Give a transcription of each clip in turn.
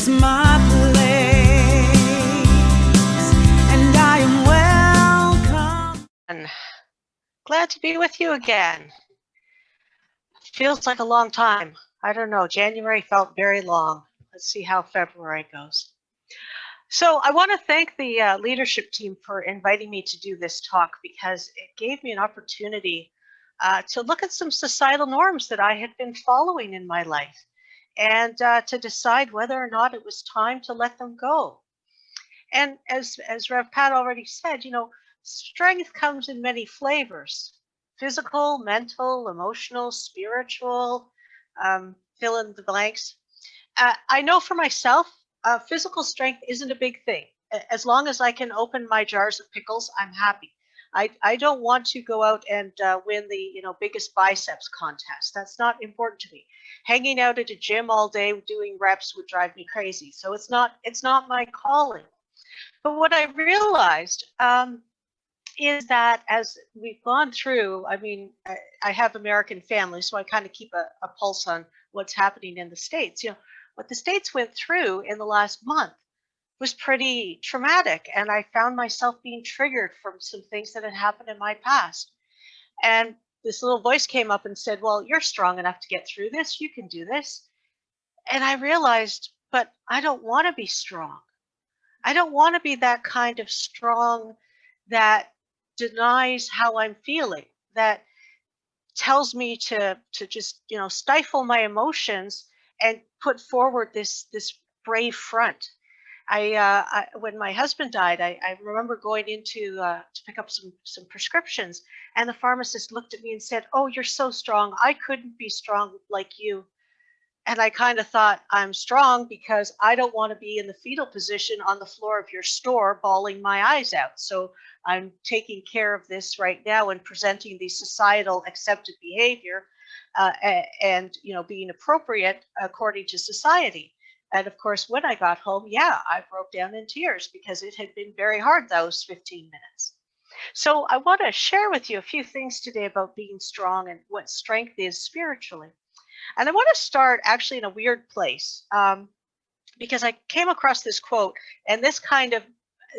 is my place, and I am welcome. And glad to be with you again. Feels like a long time. I don't know. January felt very long. Let's see how February goes. So I want to thank the leadership team for inviting me to do this talk because it gave me an opportunity to look at some societal norms that I had been following in my life and to decide whether or not it was time to let them go. And as Rev Pat already said, strength comes in many flavors: physical, mental, emotional, spiritual, fill in the blanks. I know for myself, physical strength isn't a big thing. As long as I can open my jars of pickles, I'm happy. I don't want to go out and win the biggest biceps contest. That's not important to me. Hanging out at a gym all day doing reps would drive me crazy. So it's not my calling. But what I realized is that as we've gone through, I mean, I have American family, so I kind of keep a pulse on what's happening in the States. What the States went through in the last month was pretty traumatic, and I found myself being triggered from some things that had happened in my past. And this little voice came up and said, "Well, you're strong enough to get through this. You can do this." And I realized, but I don't want to be strong. I don't want to be that kind of strong that denies how I'm feeling, that tells me to just stifle my emotions and put forward this brave front. When my husband died, I remember going into to pick up some prescriptions, and the pharmacist looked at me and said, "Oh, you're so strong. I couldn't be strong like you." And I kind of thought, I'm strong because I don't want to be in the fetal position on the floor of your store bawling my eyes out. So I'm taking care of this right now and presenting the societal accepted behavior and being appropriate according to society. And of course, when I got home, I broke down in tears because it had been very hard those 15 minutes. So I want to share with you a few things today about being strong and what strength is spiritually. And I want to start actually in a weird place because I came across this quote, and this kind of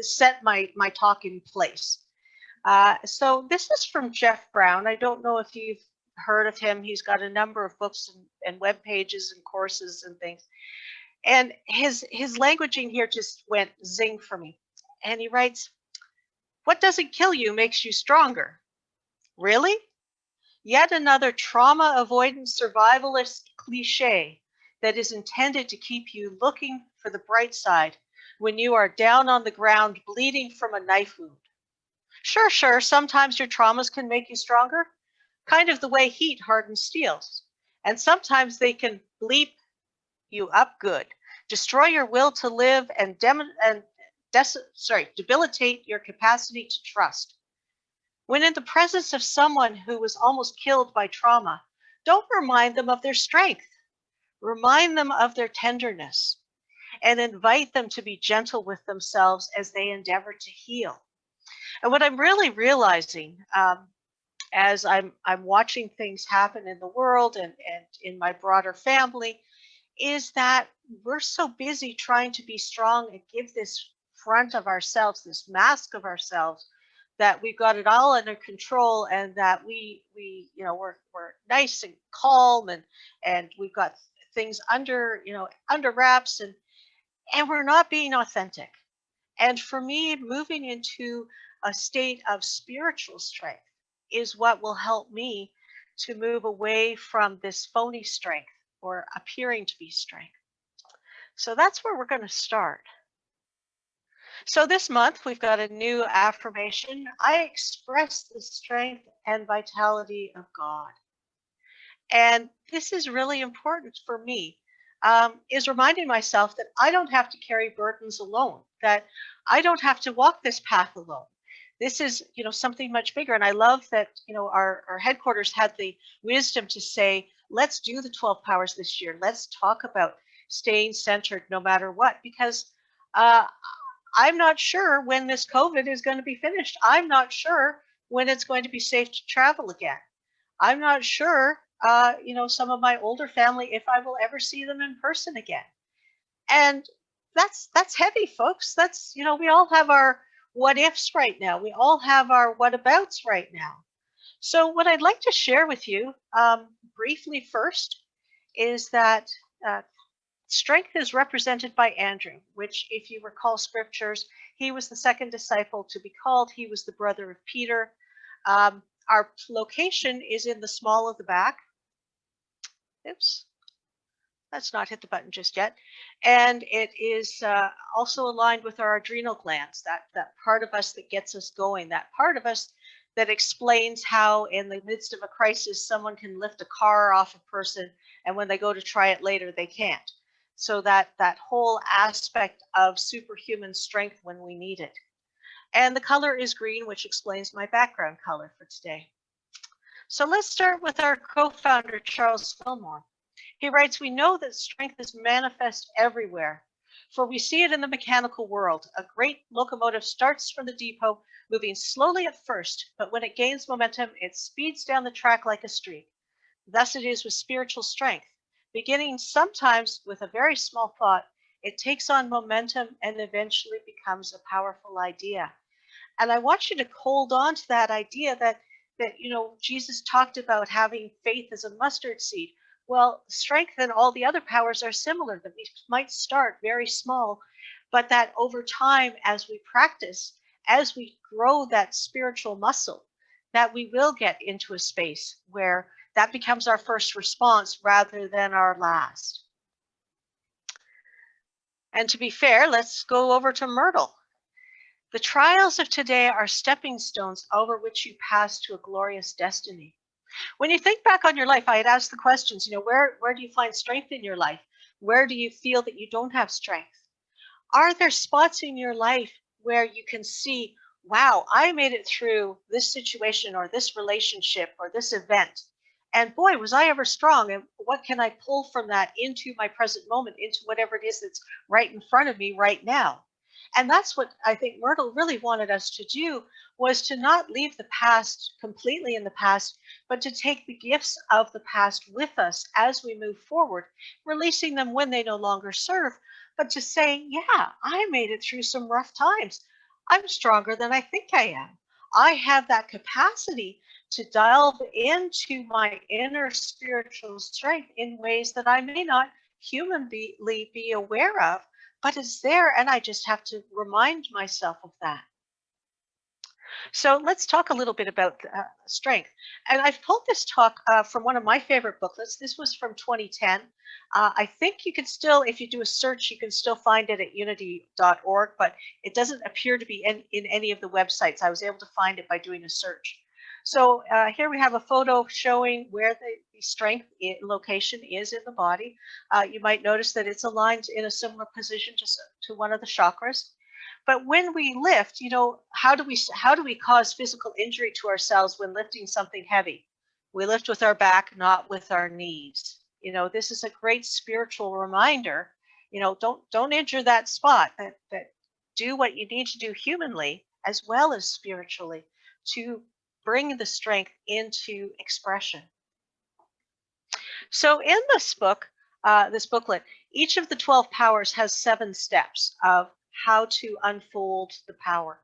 set my talk in place. So this is from Jeff Brown. I don't know if you've heard of him. He's got a number of books and web pages and courses and things. And his languaging here just went zing for me. And he writes, "What doesn't kill you makes you stronger." Really? Yet another trauma avoidance survivalist cliche that is intended to keep you looking for the bright side when you are down on the ground bleeding from a knife wound. Sure, sometimes your traumas can make you stronger, kind of the way heat hardens steel. And sometimes they can bleep you up good, destroy your will to live, and debilitate your capacity to trust. When in the presence of someone who was almost killed by trauma, don't remind them of their strength. Remind them of their tenderness and invite them to be gentle with themselves as they endeavor to heal. And what I'm really realizing as I'm watching things happen in the world and in my broader family is that we're so busy trying to be strong and give this front of ourselves, this mask of ourselves, that we've got it all under control and that we're nice and calm and we've got things under wraps and we're not being authentic. And for me, moving into a state of spiritual strength is what will help me to move away from this phony strength or appearing to be strength. So that's where we're going to start. So this month we've got a new affirmation. I express the strength and vitality of God. And this is really important for me, is reminding myself that I don't have to carry burdens alone, that I don't have to walk this path alone. This is, something much bigger. And I love that, our headquarters had the wisdom to say, let's do the 12 powers this year. Let's talk about staying centered no matter what, because I'm not sure when this COVID is going to be finished. I'm not sure when it's going to be safe to travel again. I'm not sure, some of my older family, if I will ever see them in person again. And that's heavy, folks. That's, we all have our what ifs right now. We all have our what abouts right now. So what I'd like to share with you briefly first is that uh, strength is represented by Andrew, which, if you recall scriptures, he was the second disciple to be called. He was the brother of Peter. Our location is in the small of the back. Oops, let's not hit the button just yet. And it is also aligned with our adrenal glands, that part of us that gets us going, that part of us that explains how in the midst of a crisis someone can lift a car off a person, and when they go to try it later they can't. So that whole aspect of superhuman strength when we need it. And the color is green, which explains my background color for today. So let's start with our co-founder, Charles Fillmore. He writes, "We know that strength is manifest everywhere, for we see it in the mechanical world. A great locomotive starts from the depot, moving slowly at first, but when it gains momentum, it speeds down the track like a streak. Thus it is with spiritual strength. Beginning sometimes with a very small thought, it takes on momentum and eventually becomes a powerful idea." And I want you to hold on to that idea that Jesus talked about having faith as a mustard seed. Well, strength and all the other powers are similar, that we might start very small, but that over time, as we practice, as we grow that spiritual muscle, that we will get into a space where that becomes our first response rather than our last. And to be fair, let's go over to Myrtle. "The trials of today are stepping stones over which you pass to a glorious destiny." When you think back on your life, I had asked the questions, where do you find strength in your life? Where do you feel that you don't have strength? Are there spots in your life where you can see, wow, I made it through this situation or this relationship or this event? And boy, was I ever strong. And what can I pull from that into my present moment, into whatever it is that's right in front of me right now? And that's what I think Myrtle really wanted us to do, was to not leave the past completely in the past, but to take the gifts of the past with us as we move forward, releasing them when they no longer serve, but to say, yeah, I made it through some rough times. I'm stronger than I think I am. I have that capacity to delve into my inner spiritual strength in ways that I may not humanly be aware of, but it's there, and I just have to remind myself of that. So let's talk a little bit about strength. And I've pulled this talk from one of my favorite booklets. This was from 2010. I think you can still, if you do a search, you can still find it at unity.org, but it doesn't appear to be in any of the websites. I was able to find it by doing a search. So here we have a photo showing where the strength location is in the body. You might notice that it's aligned in a similar position to one of the chakras. But when we lift, how do we cause physical injury to ourselves when lifting something heavy? We lift with our back, not with our knees. This is a great spiritual reminder. Don't injure that spot. That do what you need to do humanly as well as spiritually to bring the strength into expression. So in this booklet, each of the 12 powers has 7 steps of how to unfold the power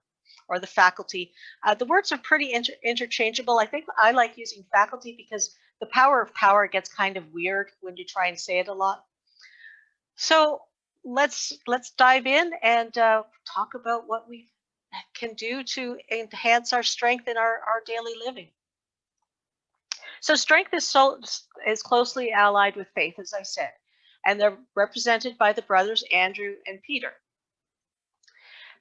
or the faculty. The words are pretty interchangeable. I think I like using faculty because the power of power gets kind of weird when you try and say it a lot. So let's dive in and talk about what we can do to enhance our strength in our daily living. So strength is closely allied with faith, as I said, and they're represented by the brothers Andrew and Peter.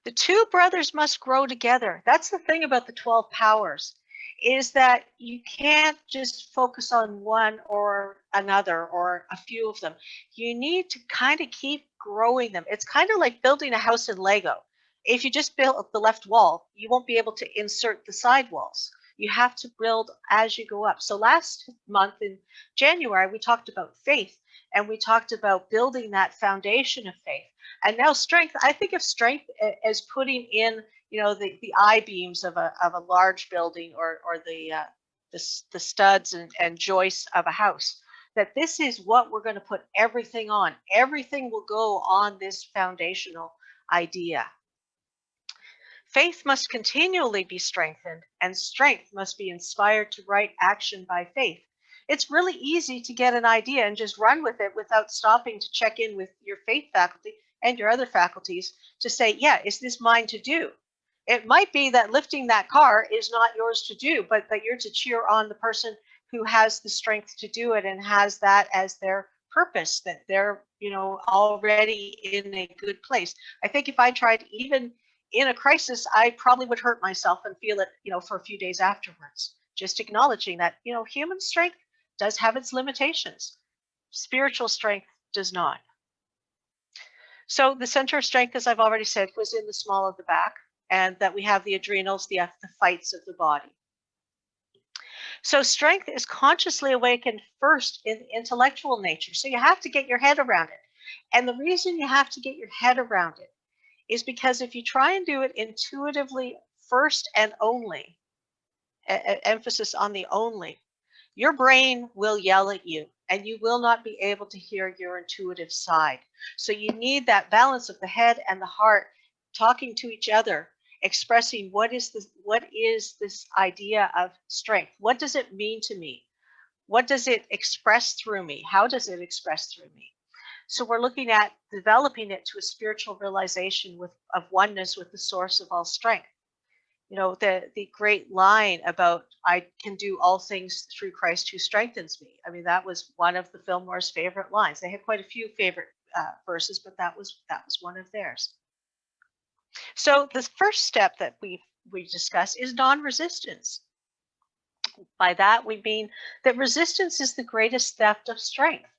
The 2 brothers must grow together. That's the thing about the 12 powers, is that you can't just focus on one or another or a few of them. You need to kind of keep growing them. It's kind of like building a house in Lego. If you just build the left wall, you won't be able to insert the side walls. You have to build as you go up. So last month in January, we talked about faith, and we talked about building that foundation of faith. And now strength, I think of strength as putting in, the I-beams of a large building, or the studs and joists of a house. that this is what we're going to put everything on. Everything will go on this foundational idea. Faith must continually be strengthened, and strength must be inspired to right action by faith. It's really easy to get an idea and just run with it without stopping to check in with your faith faculty and your other faculties to say, yeah, is this mine to do? It might be that lifting that car is not yours to do, but that you're to cheer on the person who has the strength to do it and has that as their purpose, that they're, already in a good place. I think if I tried even in a crisis, I probably would hurt myself and feel it, for a few days afterwards. Just acknowledging that, human strength does have its limitations. Spiritual strength does not. So the center of strength, as I've already said, was in the small of the back, and that we have the adrenals, the fights of the body. So strength is consciously awakened first in intellectual nature. So you have to get your head around it. And the reason you have to get your head around it is because if you try and do it intuitively first and only, emphasis on the only, your brain will yell at you and you will not be able to hear your intuitive side. So you need that balance of the head and the heart talking to each other, expressing what is this idea of strength? What does it mean to me? What does it express through me? How does it express through me? So we're looking at developing it to a spiritual realization of oneness with the source of all strength. The great line about I can do all things through Christ who strengthens me. I mean, that was one of the Fillmore's favorite lines. They had quite a few favorite verses, but that was one of theirs. So the first step that we discuss is non-resistance. By that we mean that resistance is the greatest theft of strength.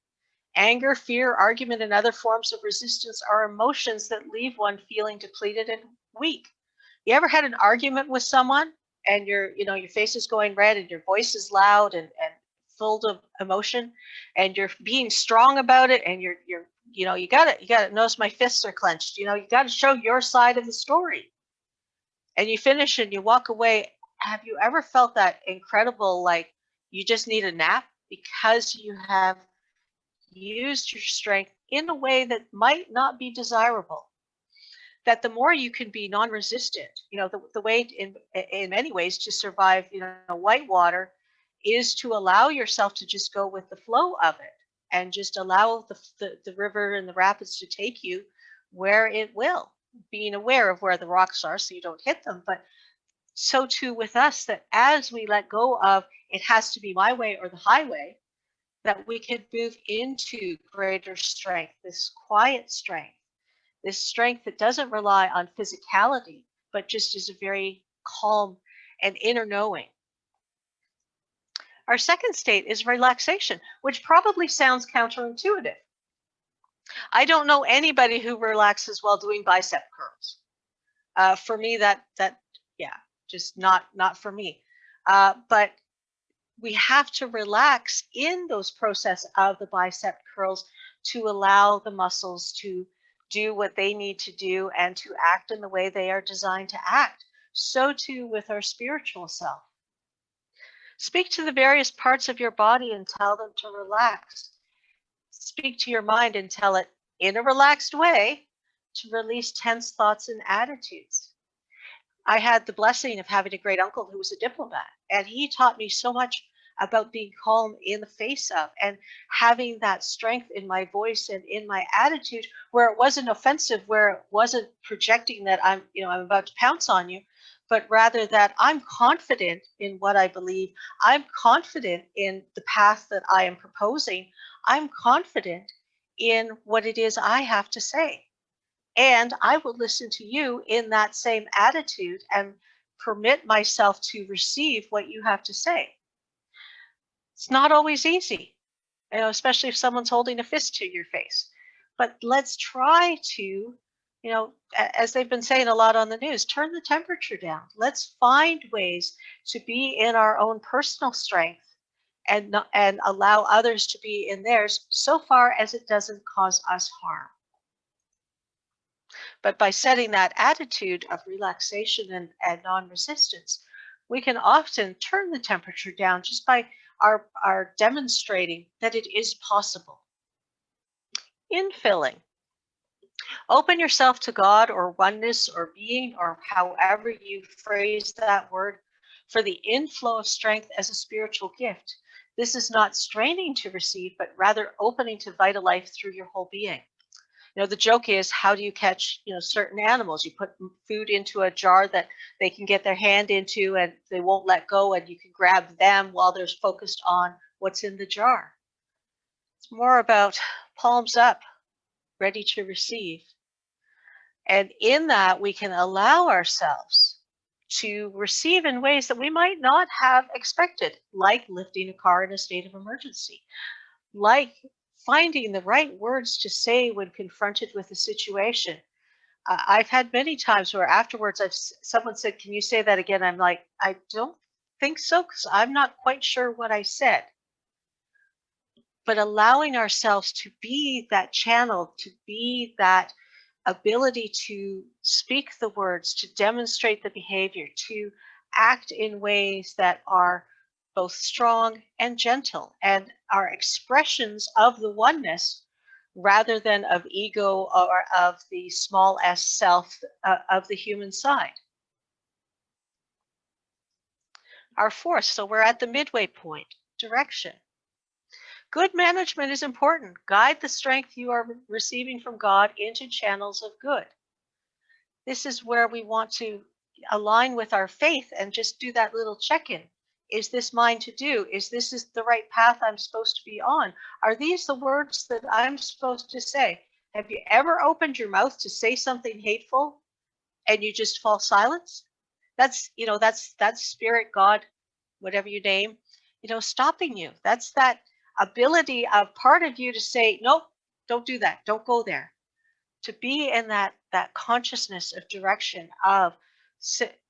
Anger, fear, argument, and other forms of resistance are emotions that leave one feeling depleted and weak. You ever had an argument with someone and your face is going red and your voice is loud and full of emotion and you're being strong about it and you gotta notice my fists are clenched. You gotta show your side of the story. And you finish and you walk away. Have you ever felt that incredible, like you just need a nap because you have used your strength in a way that might not be desirable? That the more you can be non-resistant, the way in many ways to survive, whitewater is to allow yourself to just go with the flow of it and just allow the river and the rapids to take you where it will, being aware of where the rocks are so you don't hit them. But so too with us, that as we let go of it has to be my way or the highway, that we can move into greater strength, this quiet strength, this strength that doesn't rely on physicality, but just is a very calm and inner knowing. Our second state is relaxation, which probably sounds counterintuitive. I don't know anybody who relaxes while doing bicep curls. For me, just not for me. But we have to relax in those process of the bicep curls to allow the muscles to do what they need to do and to act in the way they are designed to act. So too with our spiritual self. Speak to the various parts of your body and tell them to relax. Speak to your mind and tell it in a relaxed way to release tense thoughts and attitudes. I had the blessing of having a great uncle who was a diplomat, and he taught me so much about being calm in the face of and having that strength in my voice and in my attitude where it wasn't offensive, where it wasn't projecting that I'm about to pounce on you, but rather that I'm confident in what I believe. I'm confident in the path that I am proposing. I'm confident in what it is I have to say. And I will listen to you in that same attitude and permit myself to receive what you have to say. It's not always easy, especially if someone's holding a fist to your face. But let's try to, as they've been saying a lot on the news, turn the temperature down. Let's find ways to be in our own personal strength and allow others to be in theirs so far as it doesn't cause us harm. But by setting that attitude of relaxation and non-resistance, we can often turn the temperature down just by are demonstrating that it is possible. Infilling. Open yourself to God or oneness or being or however you phrase that word for the inflow of strength as a spiritual gift. This is not straining to receive, but rather opening to vital life through your whole being. The joke is, how do you catch, certain animals? You put food into a jar that they can get their hand into and they won't let go, and you can grab them while they're focused on what's in the jar. It's more about palms up, ready to receive. And in that, we can allow ourselves to receive in ways that we might not have expected, like lifting a car in a state of emergency, like finding the right words to say when confronted with a situation. I've had many times where afterwards someone said, "Can you say that again?" I'm like, "I don't think so, because I'm not quite sure what I said." But allowing ourselves to be that channel, to be that ability to speak the words, to demonstrate the behavior, to act in ways that are both strong and gentle and are expressions of the oneness rather than of ego or of the small s self of the human side. Our fourth, so we're at the midway point, direction. Good management is important. Guide the strength you are receiving from God into channels of good. This is where we want to align with our faith and just do that little check-in. Is this mine to do? Is the right path I'm supposed to be on? Are these the words that I'm supposed to say? Have you ever opened your mouth to say something hateful and you just fall silent? That's spirit, God, whatever you name, stopping you. That's that ability of part of you to say, nope, don't do that. Don't go there. To be in that consciousness of direction of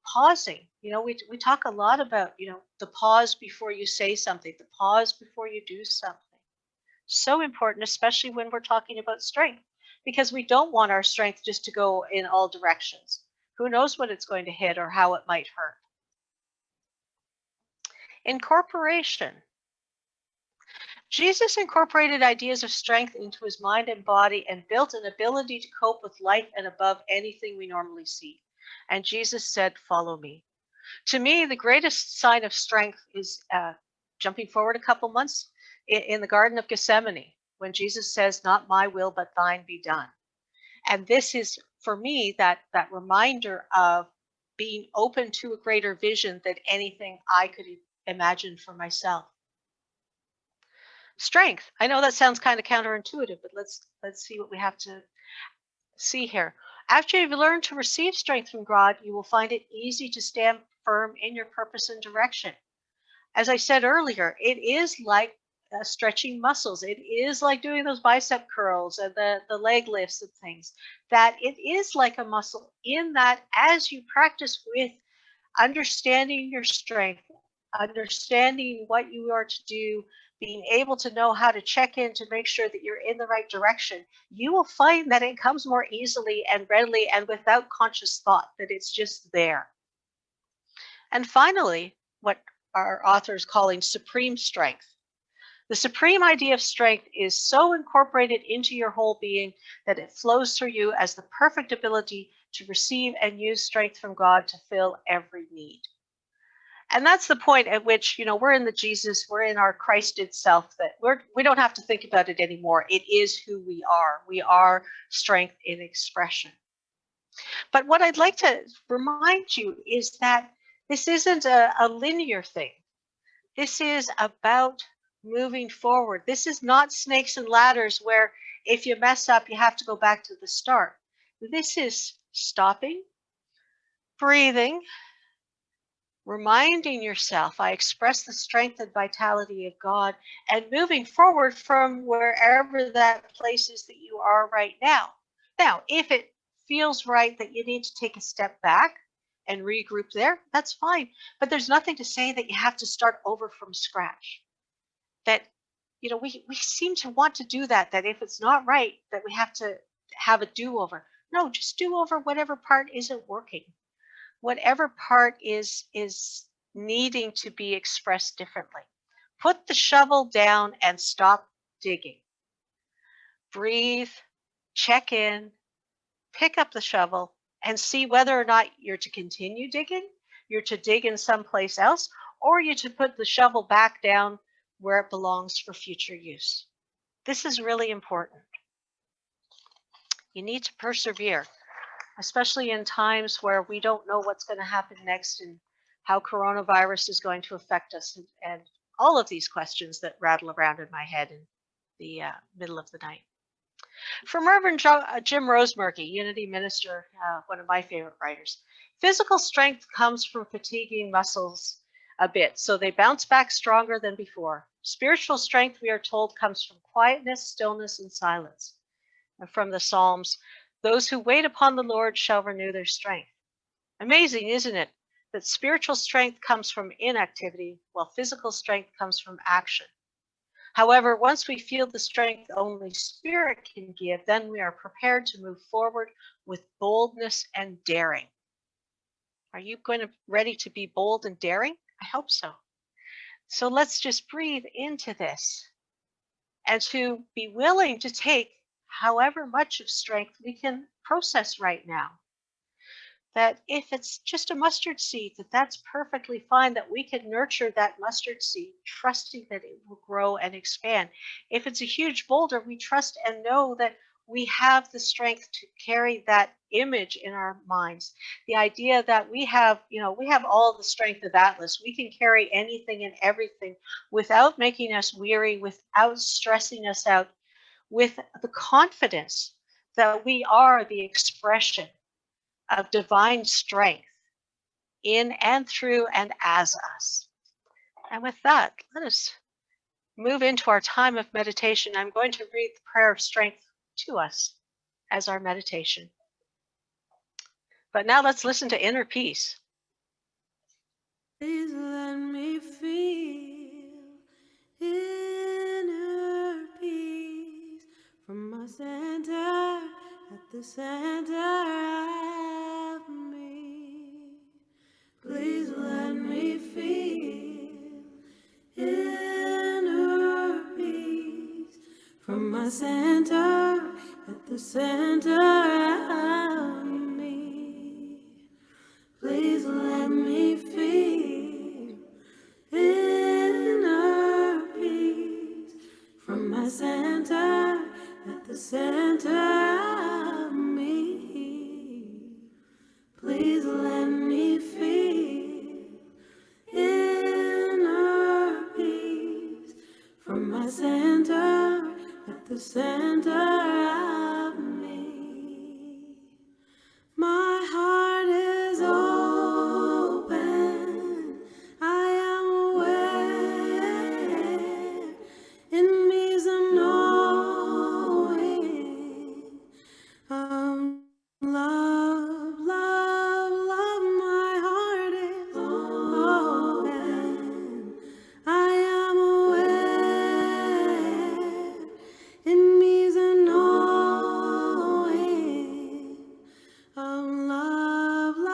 pausing. We talk a lot about, the pause before you say something, the pause before you do something. So important, especially when we're talking about strength, because we don't want our strength just to go in all directions. Who knows what it's going to hit or how it might hurt. Incorporation. Jesus incorporated ideas of strength into his mind and body and built an ability to cope with life and above anything we normally see. And Jesus said, "Follow me." To me, the greatest sign of strength is jumping forward a couple months in the Garden of Gethsemane, when Jesus says, "Not my will, but thine be done." And this is, for me, that reminder of being open to a greater vision than anything I could imagine for myself. Strength. I know that sounds kind of counterintuitive, but let's see what we have to see here. After you've learned to receive strength from God, you will find it easy to stand firm in your purpose and direction. As I said earlier, it is like stretching muscles. It is like doing those bicep curls and the leg lifts and things. That it is like a muscle, in that as you practice with understanding your strength, understanding what you are to do, being able to know how to check in to make sure that you're in the right direction, you will find that it comes more easily and readily and without conscious thought, that it's just there. And finally, what our author is calling supreme strength. The supreme idea of strength is so incorporated into your whole being that it flows through you as the perfect ability to receive and use strength from God to fill every need. And that's the point at which, we're in the Jesus, we're in our Christed self, that we don't have to think about it anymore. It is who we are. We are strength in expression. But what I'd like to remind you is that this isn't a linear thing. This is about moving forward. This is not snakes and ladders where if you mess up, you have to go back to the start. This is stopping, breathing, reminding yourself, I express the strength and vitality of God, and moving forward from wherever that place is that you are right now. Now, if it feels right that you need to take a step back and regroup there, that's fine. But there's nothing to say that you have to start over from scratch. That, we seem to want to do that if it's not right, that we have to have a do-over. No, just do over whatever part isn't working. Whatever part is needing to be expressed differently. Put the shovel down and stop digging. Breathe, check in, pick up the shovel, and see whether or not you're to continue digging, you're to dig in someplace else, or you're to put the shovel back down where it belongs for future use. This is really important. You need to persevere, especially in times where we don't know what's going to happen next and how coronavirus is going to affect us, and all of these questions that rattle around in my head in the middle of the night. From Reverend Jim Rosemerky, Unity Minister, one of my favorite writers, physical strength comes from fatiguing muscles a bit, so they bounce back stronger than before. Spiritual strength, we are told, comes from quietness, stillness, and silence. And from the Psalms, those who wait upon the Lord shall renew their strength. Amazing, isn't it, that spiritual strength comes from inactivity, while physical strength comes from action. However, once we feel the strength only Spirit can give, then we are prepared to move forward with boldness and daring. Are you ready to be bold and daring? I hope so. So let's just breathe into this and to be willing to take however much of strength we can process right now. That if it's just a mustard seed, that's perfectly fine, that we can nurture that mustard seed, trusting that it will grow and expand. If it's a huge boulder, we trust and know that we have the strength to carry that image in our minds. The idea that we have all the strength of Atlas. We can carry anything and everything without making us weary, without stressing us out, with the confidence that we are the expression of divine strength in and through and as us. And with that, let us move into our time of meditation. I'm going to read the prayer of strength to us as our meditation. But now let's listen to Inner Peace. Please let me feel inner peace from my center at the center of me. Please let me feel inner peace from my center at the center of me. Please let me feel inner peace from my center at the center of me. Please let me feel inner peace from my center at the center of me. My heart is open, I am aware, in me is a knowing, love, love, love, my heart is open, I am aware, in me is a knowing, love, love, love, love.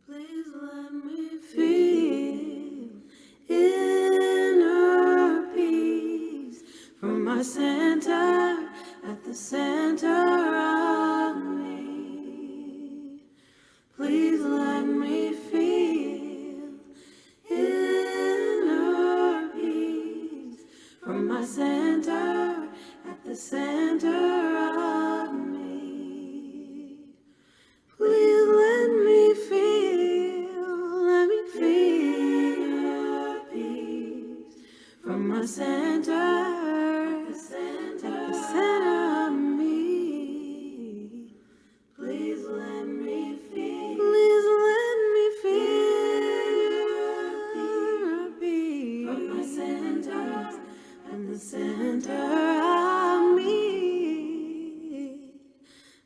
Please let me feel inner peace from my center at the center of me. Please let me feel inner peace from my center at the center of me. Please let me feel your peace from my center, at the center of me. Please let me feel the center of me.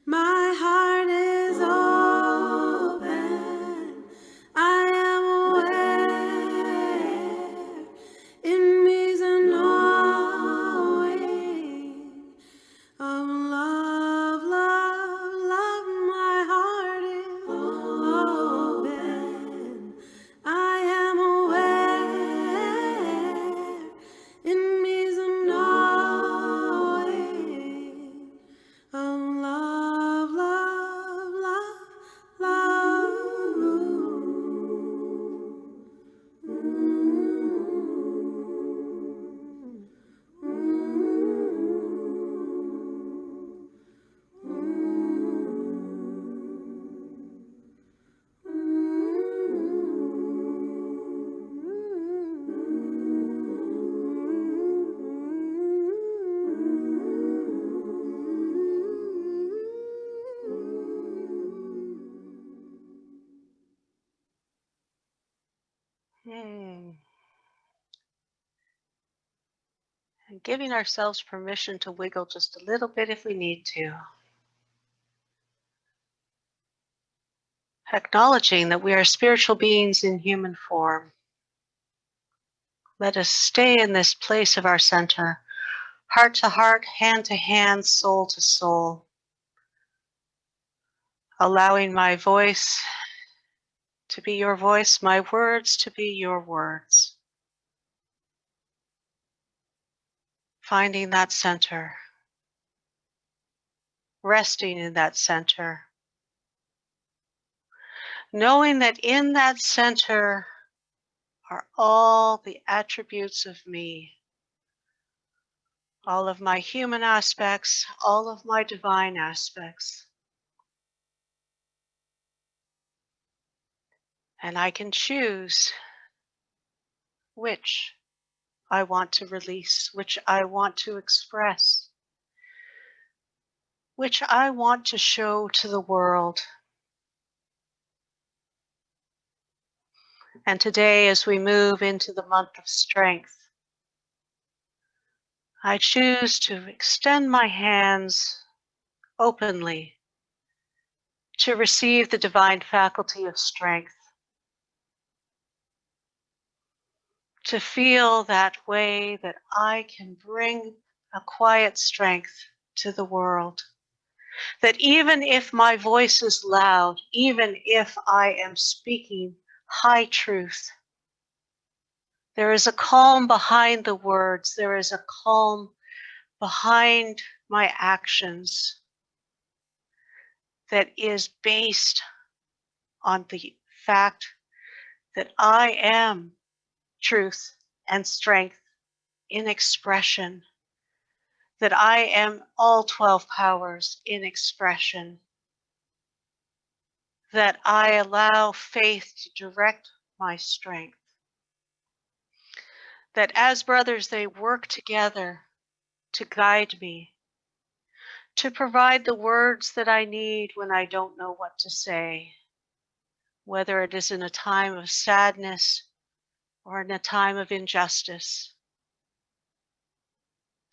My heart is open. I am aware. In me's a knowing of love, love, love. My heart is open. I am aware. In me's a knowing of love, love, love, And giving ourselves permission to wiggle just a little bit if we need to. Acknowledging that we are spiritual beings in human form. Let us stay in this place of our center, heart to heart, hand to hand, soul to soul. Allowing my voice to be your voice, my words to be your words. Finding that center, resting in that center, knowing that in that center are all the attributes of me, all of my human aspects, all of my divine aspects. And I can choose which I want to release, which I want to express, which I want to show to the world. And today, as we move into the month of strength, I choose to extend my hands openly to receive the divine faculty of strength, to feel that way that I can bring a quiet strength to the world. That even if my voice is loud, even if I am speaking high truth, there is a calm behind the words, there is a calm behind my actions that is based on the fact that I am truth and strength in expression, that I am all 12 powers in expression, that I allow faith to direct my strength, that as brothers they work together to guide me, to provide the words that I need when I don't know what to say, whether it is in a time of sadness or in a time of injustice,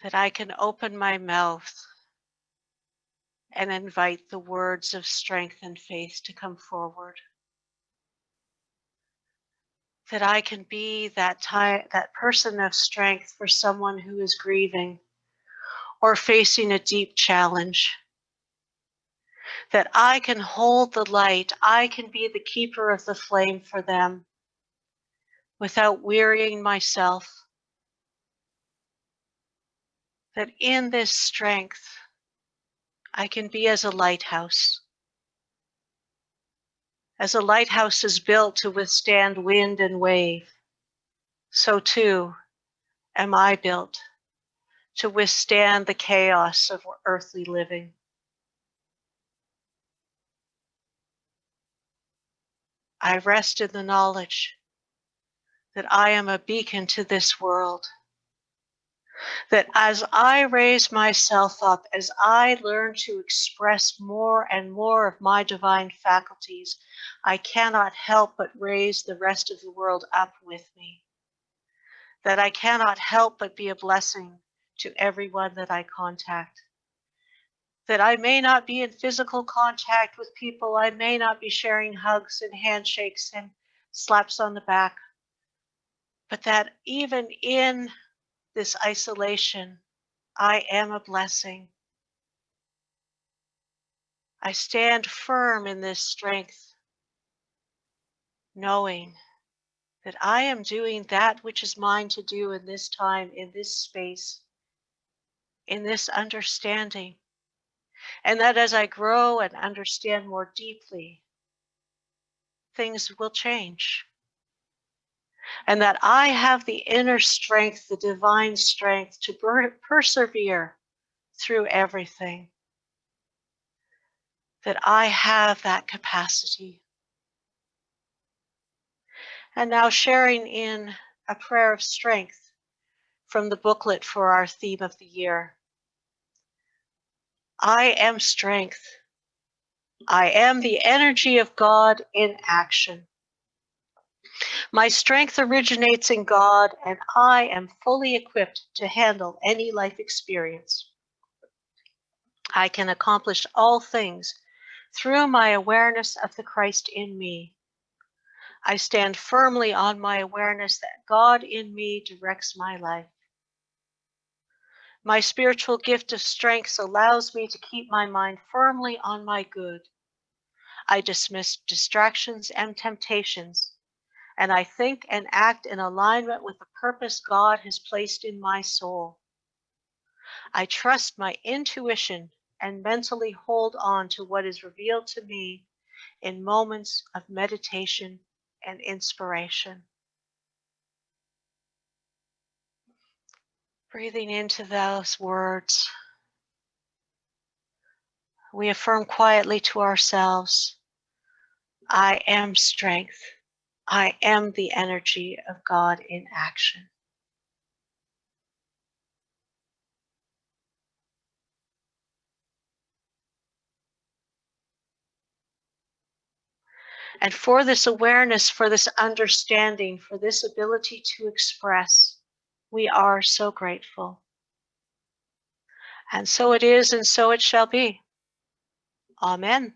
that I can open my mouth and invite the words of strength and faith to come forward. That I can be that person of strength for someone who is grieving or facing a deep challenge. That I can hold the light, I can be the keeper of the flame for them without wearying myself. That in this strength, I can be as a lighthouse. As a lighthouse is built to withstand wind and wave, so too am I built to withstand the chaos of earthly living. I rest in the knowledge that I am a beacon to this world. That as I raise myself up, as I learn to express more and more of my divine faculties, I cannot help but raise the rest of the world up with me. That I cannot help but be a blessing to everyone that I contact. That I may not be in physical contact with people, I may not be sharing hugs and handshakes and slaps on the back, but that even in this isolation, I am a blessing. I stand firm in this strength, knowing that I am doing that which is mine to do in this time, in this space, in this understanding. And that as I grow and understand more deeply, things will change. And that I have the inner strength, the divine strength to persevere through everything. That I have that capacity. And now sharing in a prayer of strength from the booklet for our theme of the year. I am strength. I am the energy of God in action. My strength originates in God, and I am fully equipped to handle any life experience. I can accomplish all things through my awareness of the Christ in me. I stand firmly on my awareness that God in me directs my life. My spiritual gift of strength allows me to keep my mind firmly on my good. I dismiss distractions and temptations, and I think and act in alignment with the purpose God has placed in my soul. I trust my intuition and mentally hold on to what is revealed to me in moments of meditation and inspiration. Breathing into those words, we affirm quietly to ourselves, I am strength. I am the energy of God in action. And for this awareness, for this understanding, for this ability to express, we are so grateful. And so it is, and so it shall be. Amen.